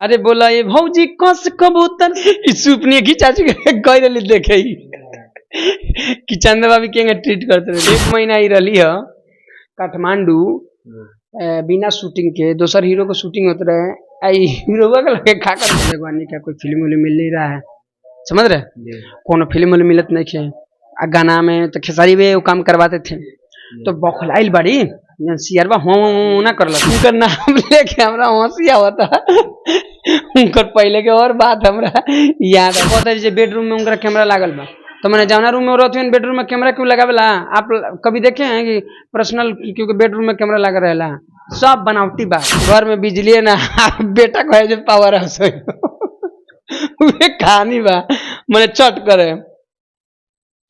अरे बोला ये भौजी कस कबूतर सुपने की चाची कह रही देखे कि चंदा भाभी के ट्रीट करते रहे। 1 महीना ही रही है काठमांडू बिना शूटिंग के, दोसर हीरो को शूटिंग होते रहे, आई हीरो के लगे खाकर भगवानी का कोई फिल्म उल्म मिल नहीं रहा है, समझ रहे, कोनो फिल्म उल्म मिलत नहीं थे। गाना में तो खेसारी भी वो काम करवाते थे, तो बौखलाइल बड़ी सियरबा हो ना करल, उनकर नाम लेके हमरा हंसी आवता। उनकर पहले के और बात हमरा याद है, जैसे बेडरूम में उनका कैमरा लागल बा, तो मैंने जौना रूम में रहती बेडरूम में कैमरा क्यों लगावेला? आप कभी देखे हैं कि पर्सनल, क्योंकि बेडरूम में कैमरा लगा रहेला, सब बनावटी बा। घर में बिजली ना बेटा कहे जो पावर हाउस कहानी बा, मैंने चट करे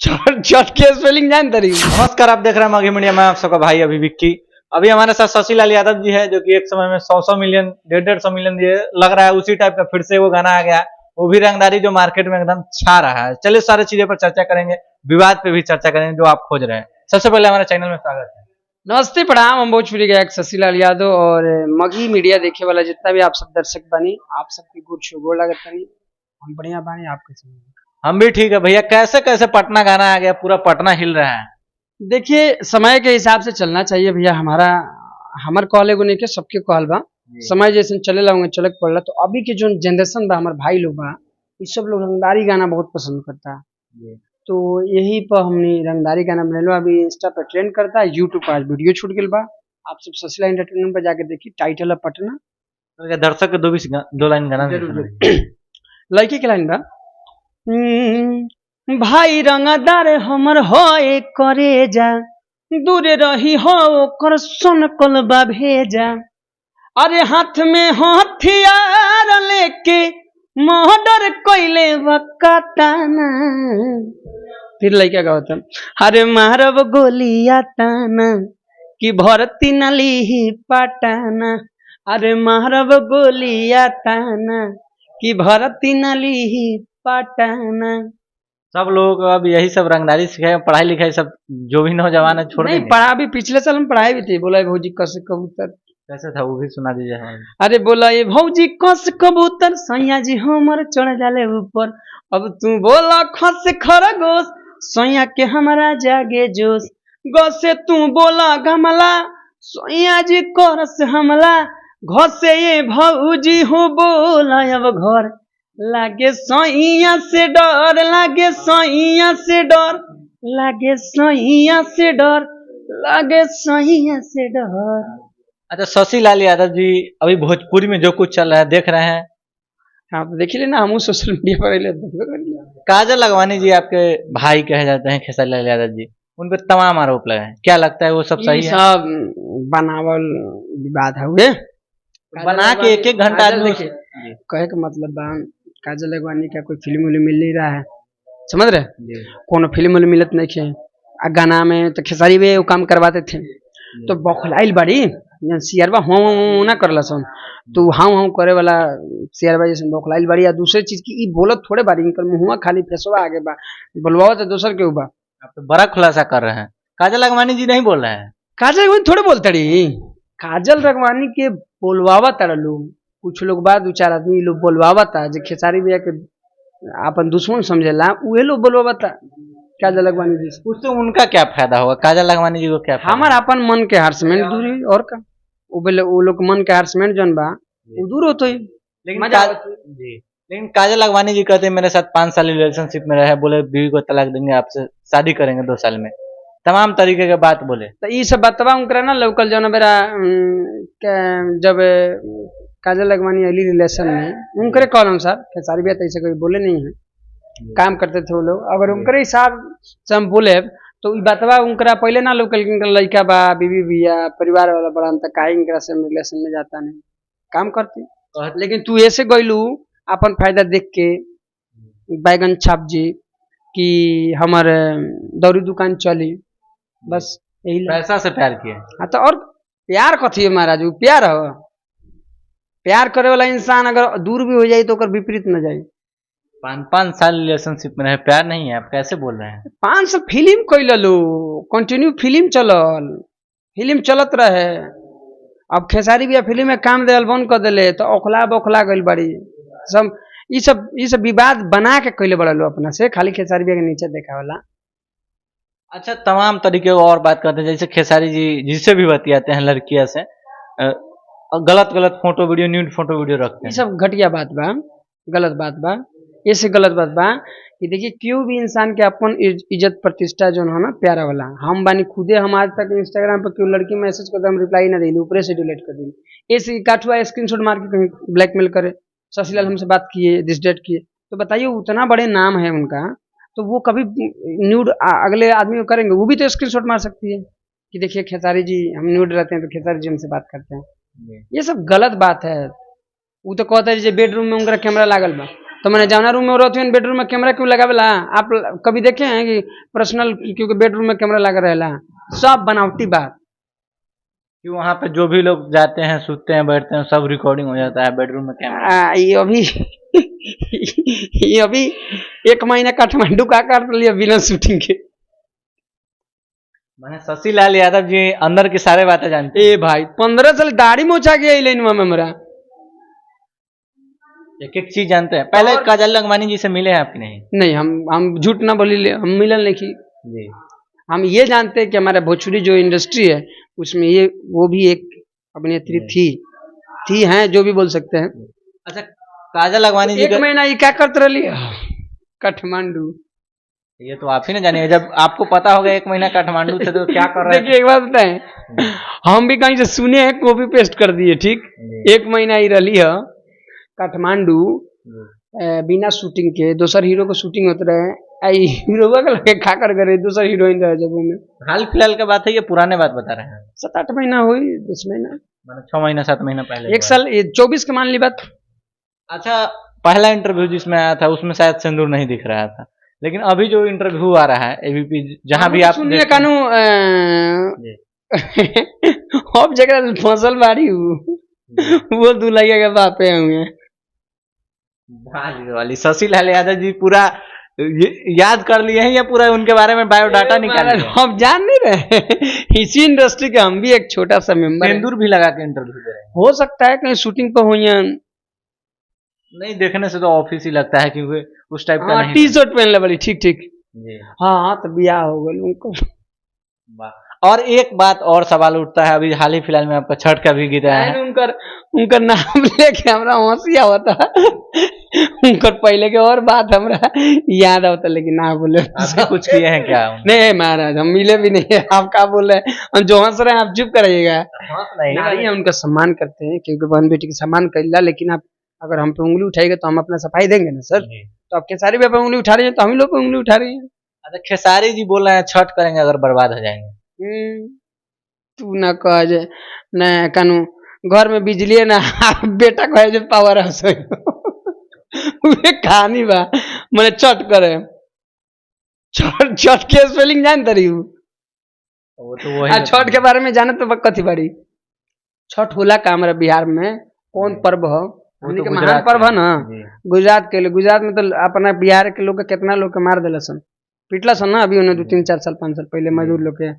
चट के स्पेलिंग जान तरी। नमस्कार, आप देख रहे हैं मघी मीडिया में, आप सबका भाई अभी विक्की। अभी हमारे साथ शशि लाल यादव जी है, जो कि एक समय में 100 मिलियन 150 मिलियन दिए, लग रहा है उसी टाइप का फिर से वो गाना आ गया, वो भी रंगदारी, जो मार्केट में एकदम छा रहा है। चलिए सारी चीजों पर चर्चा करेंगे, विवाद पे भी चर्चा करेंगे जो आप खोज रहे हैं। सबसे पहले हमारे चैनल में स्वागत है। नमस्ते प्रणाम, हम भोजपुरी गायक शशि लाल यादव और मघी मीडिया देखे वाला जितना भी आप सब दर्शक बनी, आप सबकी गुड शो गोड़ लगत बनी, हम बढ़िया बानी। आप कैसे? हम भी ठीक है भैया। कैसे कैसे पटना गाना आ गया, पूरा पटना हिल रहा है। देखिए समय के हिसाब से चलना चाहिए भैया, हमार कॉल एगो नहीं के सबके कॉल बा, समय जैसे चले लाऊंगे चले पड़ला। तो अभी के जो जनरेशन बा, हमारे भाई लोग बा, ये सब लोग रंगदारी गाना बहुत पसंद करता है, तो यही पर हमने रंगदारी गाना बनेलो। अभी इंस्टा पर ट्रेंड करता है, यूट्यूब पर आज वीडियो छूट गया बा, आप सब शशि लाल एंटरटेनमेंट पर जाके देखिए, टाइटल है पटना। दर्शक के दो लाइन गाना लड़की के लाइन बा, भाई रंगदार हमर होए करे जा, दूर रही हो ओकर सन कलबा भेजा, अरे हाथ में हथियार लेके मर्डर कइले बकाताना। फिर लड़का का होता, अरे मारब गोलिया ताना कि भरती नली पटाना, अरे मारब गोलिया ताना कि भरती नली पटाना। सब लोग अब यही सब रंगदारी सिखाए, पढ़ाई लिखाई सब जो भी नौजवान है छोड़ नहीं पढ़ा भी, पिछले साल में पढ़ाई भी थी। बोला भौजी कस कबूतर कैसे था वो भी सुना दीजिए हमें। अरे बोला ये भौजी कस कबूतर सैया जी हमर चढ़ जाले ऊपर, अब तू बोला खस खरगोश सैया के हमारा जागे जोश, गसे तू बोला गमला सैया जी करस हमला, घर से ये भौजी हो बोला अब घर लागे सैया से डर, लागे सैया से डर, लागे सैया से डर, लागे सैया से डर। अच्छा शशि लाल यादव जी, अभी भोजपुरी में जो कुछ चल रहा है देख रहे हैं? हाँ तो देख लेना, हम सोशल मीडिया पर। काजल लगवानी जी आपके भाई कहे जाते हैं, खेसारी लाल यादव जी, उन पर तमाम आरोप लगे हैं, क्या लगता है वो सब सही है? सब बनावल विवाद है हुए, बना के एक एक घंटा आदमी कहे का मतलब बा, काजल लगवानी का कोई फिल्म उल्म मिल नहीं रहा है, समझ रहे, कोनो फिल्म उल्म मिलत नहीं थे। गाना में तो खेसारी भी वो काम करवाते थे, तो बौखलाइल बड़ी सियरबा हो ना करल सन, तो हाँ करे वाला सियरबा जैसे बौखलाइल बड़ी। या दूसरी चीज की ई बोलत थोड़े बारी, इनकर मुँह खाली फेसवा आगे बा, बोलवा तो दोसर के बा। आप तो बड़ा खुलासा कर रहे हैं, काजल लगवानी जी नहीं बोल रहे हैं। काजल लगवानी थोड़े बोलते रही, काजल लगवानी के बोलवावा तारा लोग, कुछ लोग बाद 2-4 आदमी लोग बोलवावा था, जो खेसारी भैया के अपन दुश्मन समझेला, उहे लोग बोलवावा था काजल लगवानी जी। उससे उनका क्या फायदा होगा? काजल लगवानी जी को क्या फायदा? हमारा अपन मन के हरासमेंट दूरी और का, वो लोग मन के हरासमेंट जन बा वो दूर होते ही, लेकिन काजल लगवानी जी कहते हैं मेरे साथ 5 साल रिलेशनशिप में रहे, बोले बीवी को तलाक देंगे, आपसे शादी करेंगे 2 साल में, तमाम तरीके के बात बोले। तो ये सब बतवा उनकरा ना लोकल जो मेरा जब काजल लगवानी अली रिलेशन में उनकरे कॉल अनुसार खेसारी भैया ऐसे कोई बोले नहीं है, काम करते थे वो लोग। अगर उनकरे हिसाब से हम बोले तो बतवा उनकरा पहले ना लोकल लड़का बा, बीवी भैया, परिवार वाला बड़ा अंतर काहे इनकरा से रिलेशन में जाता नहीं, काम करती। लेकिन तू ऐसे गइलू अपन फायदा देख के, बैगन छाप जी कि हमारे दौरी दुकान चली, बस यही पैसा से प्यार किया। हाँ तो और प्यार कथी है महाराज, प्यार हो, प्यार करे वाला इंसान अगर दूर भी हो जाए तो ओकर विपरीत न जाए। 5 साल रिलेशनशिप में रहे, प्यार नहीं है, आप कैसे बोल रहे हैं? 5 साल फिल्म कैल लो, कंटिन्यू फिल्म चलत रहे, अब खेसारी भी फिल्म में काम देवल बंद कर दिले तो ओखला बौखला गइल बड़ी सब ई सब विवाद बना के कैले बड़ा लो अपना से खाली खेसारी भी के नीचे देखा वाला। अच्छा, तमाम तरीके और बात करते हैं, जैसे खेसारी जी जिससे भी बतियाते हैं लड़कियां से गलत गलत photo video, nude photo video रखते ये हैं। सब घटिया बात बा, गलत बात बा। ऐसे गलत बात बा कि देखिए क्यों भी इंसान के अपन इज्जत प्रतिष्ठा जो है ना प्यारा वाला हम बानी खुदे, हम आज तक इंस्टाग्राम पर क्यों लड़की मैसेज करते हम रिप्लाई ना दिली, ऊपरे से डिलीट कर दी। ऐसे काठुआ स्क्रीनशॉट मार के कहीं ब्लैकमेल करे, शशिलाल हमसे बात किए, दिस डेट किए, तो बताइए उतना बड़े नाम है उनका, तो वो कभी न्यूड अगले आदमी को करेंगे, वो भी तो स्क्रीनशॉट मार सकती है कि देखिए खेसारी जी हम न्यूड रहते हैं तो खेसारी जी हमसे बात करते हैं। ये सब गलत बात है। वो तो कहता है बेडरूम में उनका कैमरा लागल बा, तो मैंने जौना रूम में रहते हैं बेडरूम में कैमरा क्यों लगावेला? आप कभी देखे हैं कि पर्सनल क्योंकि बेडरूम में कैमरा लगा रहेला? सब बनावटी बात। कि वहाँ पे जो भी लोग जाते हैं, सोते हैं, बैठते हैं, सब रिकॉर्डिंग हो जाता है बेडरूम में कैमरा। ये अभी 1 महीना काठमांडू का कर लिया बिना शूटिंग के। मैंने शशिलाल यादव जी अंदर की सारे बातें जानते हैं। ए भाई 15 साल दाढ़ी मोछा गया लाइनवा में मेरा, एक एक चीज जानते हैं। पहले काजल लखमानी जी से मिले हैं आपकी? नहीं हम झूठ ना बोली, हम मिलन नहीं जी। हम ये जानते हैं कि हमारा भोजपुरी जो इंडस्ट्री है उसमें ये वो भी एक अभिनेत्री थी हैं, जो भी बोल सकते हैं। अच्छा, काजल लखमानी जी 1 महीना ये क्या करते रही काठमांडू? ये तो आप ही ना जानिए, जब आपको पता होगा 1 महीना काठमांडू थे तो क्या कर रहे थे? देखिए एक बात बताएं, हम भी कहीं से सुने हैं, कॉपी पेस्ट कर दिए, ठीक। 1 महीना ही रही है काठमांडू बिना शूटिंग के, दूसर हीरो को शूटिंग होते रहे, हीरो का लगे खा कर गए, दूसर हीरोइन रहे जब में। हाल फिलहाल का बात है, ये पुराने बात बता रहे हैं? 7-8 महीना हुई, 10 महीना, मतलब 6 महीना 7 महीना पहले, 1 साल, 24 के मान ली बात। अच्छा, पहला इंटरव्यू जिसमें आया था उसमें शायद सिंदूर नहीं दिख रहा था, लेकिन अभी जो इंटरव्यू आ रहा है एबीपी, जहां भी आप सुनिए कानू अब जगह फसल बाड़ी वो दुल्हैया के बापे हुए वाली शशिलाल यादव जी पूरा याद कर लिए हैं या पूरा उनके बारे में बायोडाटा निकाल लिया? हम जान नहीं रहे इसी इंडस्ट्री के हम भी एक छोटा सा मेंबर, सिंदूर भी लगा के इंटरव्यू दे रहे हैं। हो सकता है कहीं शूटिंग पर हुई है, नहीं देखने से तो ऑफिस ही लगता है, क्योंकि उस टाइप का नहीं। टी शर्ट पहन ले बड़ी, ठीक ठीक जी। हाँ तो ब्याह हो गया उनको। और एक बात और सवाल उठता है, अभी हाल ही फिलहाल में आपका छठ का भी गीत आया है। उनका नाम लेके हमरा हंसी आवता उनकर पहले के और बात हमरा याद आवता, लेकिन ना बोले। आप कुछ किए हैं क्या? नहीं महाराज, हम मिले भी नहीं, आप क्या बोल रहे हैं? हम जो हंस रहे हैं आप चुप कराइएगा। नारी है, उनका सम्मान करते हैं क्योंकि बहन बेटी का सम्मान कर ला, लेकिन आप अगर हम पे उंगली उठाएंगे तो हम अपना सफाई देंगे ना सर। तो आप खेसारी भी पे उंगली उठा रहे हैं तो हम ही लोग पे उंगली उठा रहे हैं। अच्छा, खेसारी जी बोल रहे हैं छठ करेंगे अगर बर्बाद हो जाएंगे। तू ना कह जे न कानू घर में बिजली ना बेटा कहे जे पावर हाउस वे कहानी बा मैंने छठ करे, छठ के स्पेलिंग जानते रही वो तो वही छठ के बारे में जाने तो कथी बारी छठ होला का हमारे बिहार में कौन पर्व है? हमनी के महान पर्व है ना गुजरात के लिए। गुजरात में तो अपना बिहार के लोग कितना लोग के मार दिला सन, पिटला सन ना अभी उन्हें 2-3-4 साल 5 साल पहले मजदूर लोग के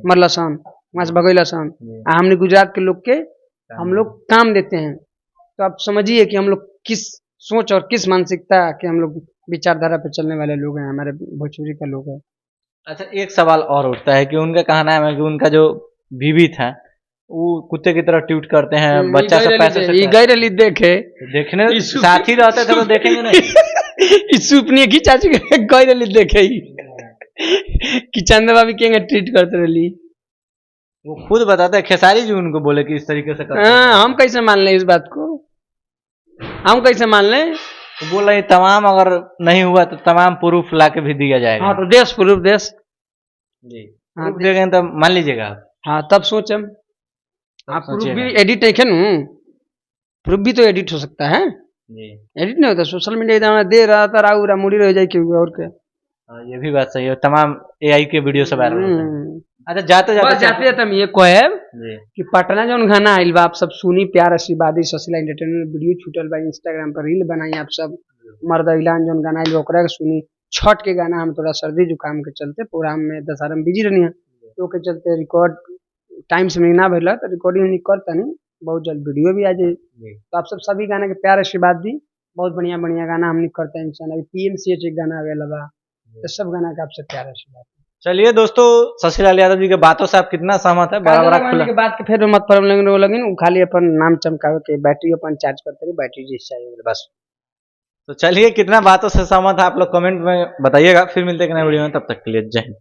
मरला सन, वहां से भगैला सन। हमने गुजरात के लोग के हम लोग काम देते हैं, तो आप समझिए कि हम लोग किस सोच और किस मानसिकता के हम लोग विचारधारा पे चलने वाले लोग हैं, हमारे भोजपुरी का लोग है। अच्छा, एक सवाल और उठता है कि उनका कहना है कि उनका जो बीवी था वो कुत्ते की तरह ट्वीट करते हैं, बच्चा सब पैसे से गैरली देखे देखने साथी रहते थे तो देखेंगे नहीं सुपनी की चाची गैरली देखे कि चंदा भाभी के ट्रीट करते रही, वो खुद बताते हैं। खेसारी जी उनको बोले कि इस तरीके से करते हैं। हम कैसे मान लें इस बात को, हम कैसे मान लें? तो बोल रहे तमाम अगर नहीं हुआ तो तमाम प्रूफ ला के भी दिया जाएगा। हाँ तो देश प्रूफ देश जी प्रूफ देंगे तो मान लीजिएगा आप। हाँ तब सोचे आप प्रूफ भी एडिट है क्या प्रूफ भी तो एडिट हो सकता है जी, एडिट नहीं होता। सोशल मीडिया दे रहा था राउरा मुड़ी रह जाए क्यों और क्या। ये भी बात सही है, तमाम एआई के वीडियो सब वायरल होते हैं। अच्छा, जाते जाते हम ये कहब कि पटना जो गाना आइल बा आप सब सुनी, प्यार आशीर्वादी शशिलाल एंटरटेनमेंट वीडियो छूटल बा इंस्टाग्राम पर रील बनाई आप सब, मर्द ऐलान जो गाना आइल ओकरा के सुनी। छठ के गाना हम थोड़ा सर्दी जुकाम के चलते प्रोग्राम में दशहरा में बिजी रहनी है, तो के चलते रिकॉर्ड टाइम से ना भेला तो रिकॉर्डिंग करता नहीं बहुत जल्द वीडियो भी आ जाए। तो आप सब सभी गाना के प्यार आशीर्वाद दी। बहुत बढ़िया बढ़िया गाना हमने करते हैं इंसान। अभी PMCH एक गाना अवेलेबल बा, तो सब गाना का आपसे प्यार आशीर्वाद। चलिए दोस्तों, शशिलाल यादव जी के बातों से आप कितना सहमत है? बड़ा बड़ा खुला के बाद के फिर मत प्रॉब्लम लगिन वो खाली अपन नाम चमकावे के बैटरी अपन चार्ज करते रही, बैटरी जिस चाहिए बस। तो चलिए, कितना बातों से सहमत है आप लोग कमेंट में बताइएगा। फिर मिलते हैं एक नए वीडियो में, तब तक के लिए जय हिंद।